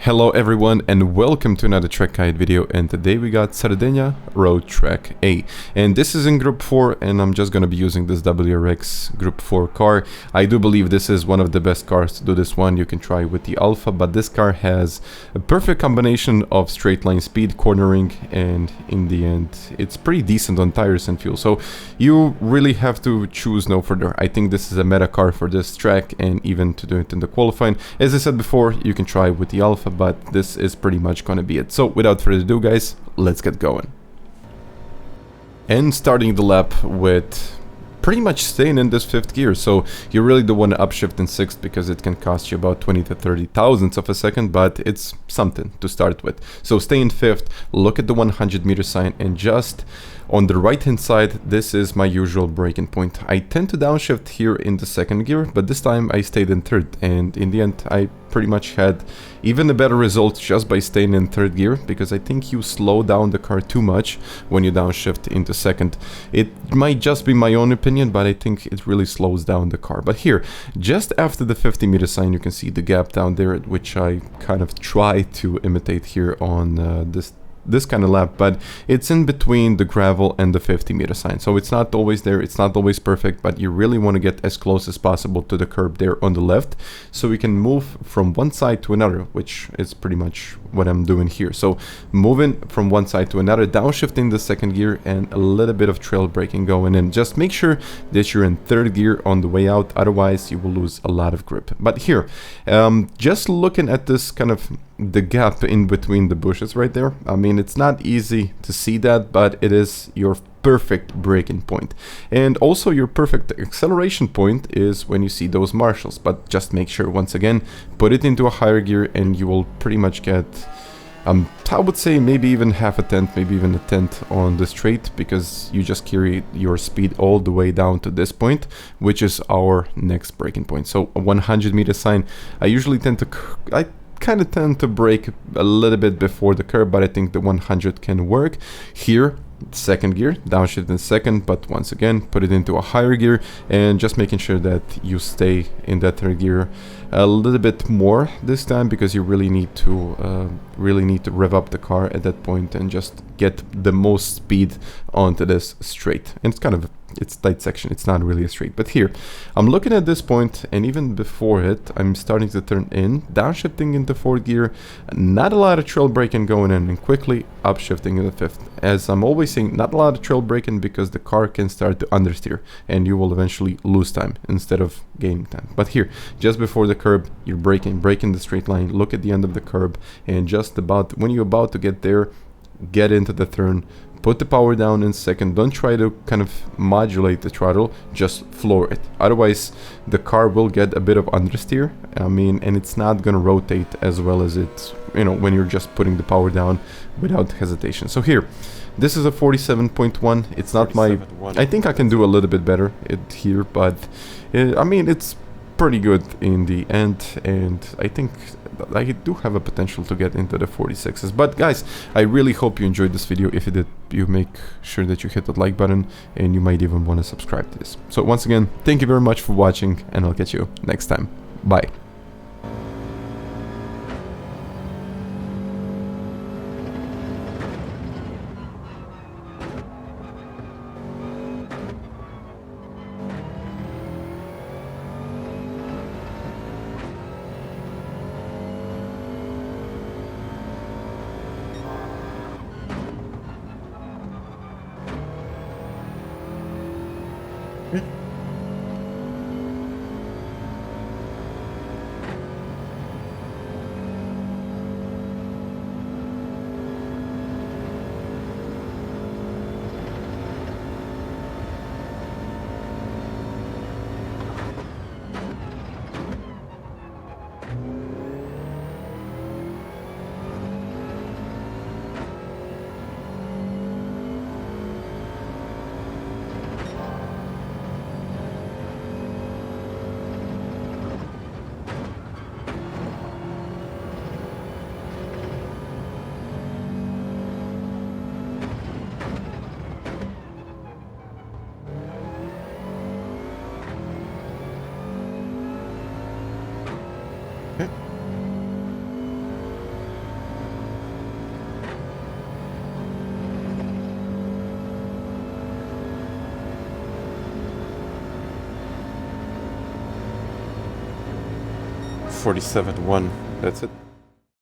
Hello everyone and welcome to another track guide video, and today we got Sardegna Road Track A, and this is in Group 4 and I'm just gonna be using this WRX Group 4 car. I do believe this is one of the best cars to do this one. You can try with the Alpha, but this car has a perfect combination of straight line speed, cornering, and in the end it's pretty decent on tires and fuel, so you really have to choose no further. I think this is a meta car for this track, and even to do it in the qualifying. As I said before, you can try with the Alpha, but this is pretty much gonna be it. So without further ado guys, let's get going. And starting the lap with pretty much staying in this 5th gear, so you really don't want to upshift in 6th because it can cost you about 20 to 30 thousandths of a second, but it's something to start with. So stay in 5th, look at the 100-meter sign, and just on the right hand side, this is my usual braking point. I tend to downshift here in the 2nd gear, but this time I stayed in 3rd, and in the end I pretty much had even a better result just by staying in 3rd gear, because I think you slow down the car too much when you downshift into 2nd. It might just be my own opinion, but I think it really slows down the car. But here, just after the 50-meter sign, you can see the gap down there, which I kind of try to imitate here on this kind of lap, but it's in between the gravel and the 50-meter sign, so it's not always there, it's not always perfect, but you really want to get as close as possible to the curb there on the left, so we can move from one side to another, which is pretty much what I'm doing here. So moving from one side to another, downshifting the 2nd gear, and a little bit of trail braking going in. Just make sure that you're in 3rd gear on the way out, otherwise you will lose a lot of grip. But here, just looking at this kind of the gap in between the bushes right there, I mean, it's not easy to see that, but it is your perfect braking point, and also your perfect acceleration point is when you see those marshals. But just make sure, once again, put it into a higher gear and you will pretty much get I would say maybe even half a tenth, maybe even a tenth on the straight, because you just carry your speed all the way down to this point, which is our next braking point. So a 100-meter sign, I kind of tend to brake a little bit before the curb, but I think the 100 can work. Here, 2nd gear, downshift in 2nd, but once again put it into a higher gear, and just making sure that you stay in that 3rd gear a little bit more this time, because you really need to rev up the car at that point and just get the most speed onto this straight. And it's tight section, it's not really a straight, but here I'm looking at this point, and even before it I'm starting to turn in, downshifting into 4th gear, not a lot of trail braking going in, and quickly upshifting in the 5th. As I'm always saying, not a lot of trail braking, because the car can start to understeer and you will eventually lose time instead of gaining time. But here, just before the curb, you're braking the straight line, look at the end of the curb, and just about when you're about to get there, get into the turn, put the power down in 2nd. Don't try to kind of modulate the throttle, just floor it, otherwise the car will get a bit of understeer, I mean, and it's not gonna rotate as well as it, you know, when you're just putting the power down without hesitation. So here, this is a 47.1. it's not my, I think I can do a little bit better here, but I mean, it's pretty good in the end, and I think I do have a potential to get into the 46s. But guys, I really hope you enjoyed this video. If you did, you make sure that you hit that like button, and you might even want to subscribe to this. So once again, thank you very much for watching, and I'll catch you next time. Bye. 47.1. That's it.